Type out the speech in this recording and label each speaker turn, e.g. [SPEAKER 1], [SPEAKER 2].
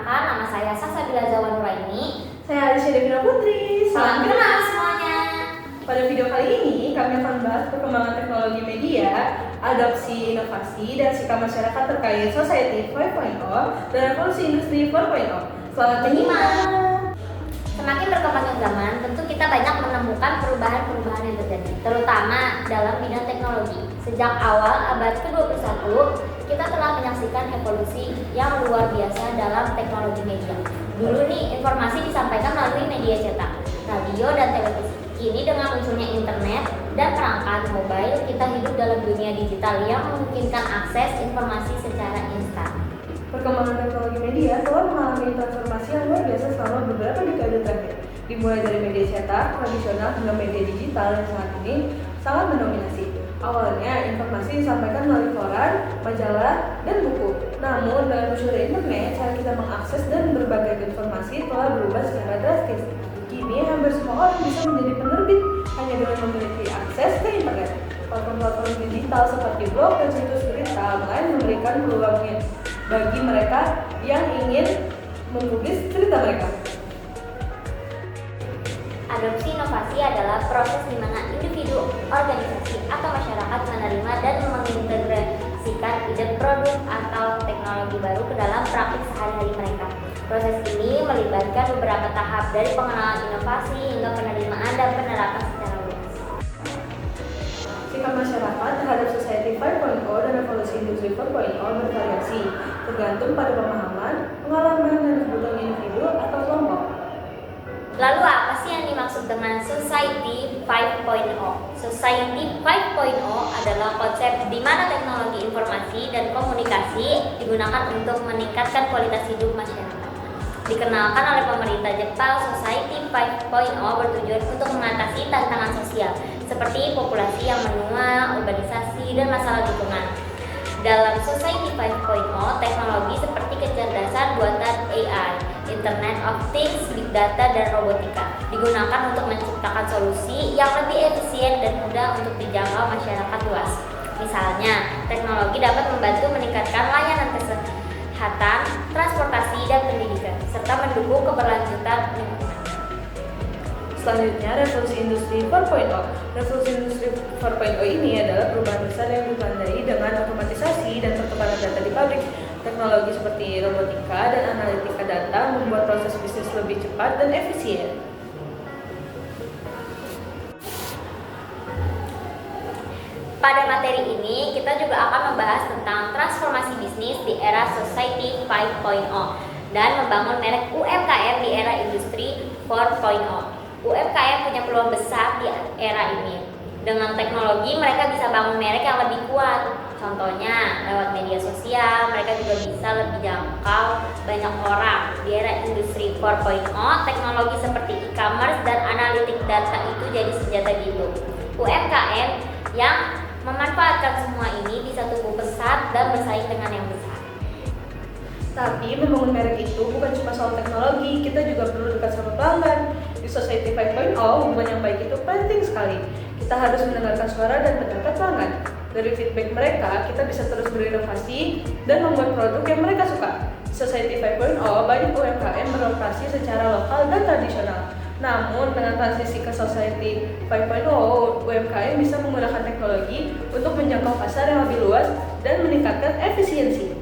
[SPEAKER 1] Perkenalkan, nama saya Salsabila Zawanuraini.
[SPEAKER 2] Saya Alicia Devina Putri.
[SPEAKER 1] Salam kenal semuanya.
[SPEAKER 2] Pada video kali ini, kami akan membahas perkembangan teknologi media, adopsi inovasi, dan sikap masyarakat terkait Society 5.0 dan revolusi industri 4.0. Selamat menyimak!
[SPEAKER 1] Semakin berkembangnya zaman, tentu kita banyak menemukan perubahan-perubahan yang terjadi, terutama dalam bidang teknologi. Sejak awal abad ke-21, kita telah menyaksikan evolusi yang luar biasa dalam teknologi media. Dulu nih, informasi disampaikan melalui media cetak, radio, dan televisi. Kini dengan munculnya internet dan perangkat mobile, kita hidup dalam dunia digital yang memungkinkan akses informasi secara instan.
[SPEAKER 2] Perkembangan teknologi media telah mengalami transformasi yang luar biasa selama beberapa dekade terakhir. Dimulai dari media cetak, tradisional, hingga media digital yang saat ini sangat mendominasi. Awalnya, informasi disampaikan melalui koran, majalah, dan buku. Namun, dengan munculnya internet, cara kita mengakses dan berbagai informasi telah berubah secara drastis. Kini, hampir semua orang bisa menjadi penerbit hanya dengan memiliki akses ke internet. Platform-platform digital seperti blog dan situs berita online memberikan peluang bagi mereka yang ingin menulis cerita mereka.
[SPEAKER 1] Adopsi inovasi adalah proses di mana individu, organisasi, atau masyarakat menerima dan mengintegrasikan ide produk atau teknologi baru ke dalam praktik sehari-hari mereka. Proses ini melibatkan beberapa tahap dari pengenalan inovasi hingga penerimaan dan penerapan secara luas.
[SPEAKER 2] Sikap masyarakat terhadap Society 5.0 dan revolusi industri 4.0 bervariasi, tergantung pada pemahaman, pengalaman, dan kebutuhan individu atau kelompok.
[SPEAKER 1] Lalu apa sih yang dimaksud dengan Society 5.0? Society 5.0 adalah konsep di mana teknologi informasi dan komunikasi digunakan untuk meningkatkan kualitas hidup masyarakat. Dikenalkan oleh pemerintah Jepang, Society 5.0 bertujuan untuk mengatasi tantangan sosial seperti populasi yang menua, urbanisasi, dan masalah lingkungan. Dalam Society 5.0, teknologi seperti kecerdasan buatan AI, Internet of Things, Big Data, dan robotika digunakan untuk menciptakan solusi yang lebih efisien dan mudah untuk dijangkau masyarakat luas. Misalnya, teknologi dapat membantu meningkatkan layanan kesehatan, transportasi, dan pendidikan, serta mendukung keberlanjutan lingkungan.
[SPEAKER 2] Selanjutnya, revolusi industri 4.0. Revolusi industri 4.0 ini adalah perubahan besar yang ditandai dengan otomatisasi dan pertukaran data di pabrik. Teknologi seperti robotika dan analitika data membuat proses bisnis lebih cepat dan efisien.
[SPEAKER 1] Pada materi ini, kita juga akan membahas tentang transformasi bisnis di era Society 5.0 dan membangun merek UMKM di era industri 4.0. UMKM punya peluang besar di era ini. Dengan teknologi, mereka bisa bangun merek yang lebih kuat. Contohnya, lewat media sosial, mereka juga bisa lebih jangkau banyak orang. Di era industri 4.0, teknologi seperti e-commerce dan analitik data itu jadi senjata jitu. UMKM yang memanfaatkan semua ini bisa tumbuh pesat dan bersaing dengan yang besar.
[SPEAKER 2] Tapi membangun merek itu bukan cuma soal teknologi, kita juga perlu dekat sama pelanggan. Di Society 5.0, hubungan yang baik itu penting sekali. Kita harus mendengarkan suara dan pendapat pelanggan. Dari feedback mereka, kita bisa terus berinovasi dan membuat produk yang mereka suka. Di Society 5.0, banyak UMKM beroperasi secara lokal dan tradisional. Namun, dengan transisi ke Society 5.0, UMKM bisa menggunakan teknologi untuk menjangkau pasar yang lebih luas dan meningkatkan efisiensi.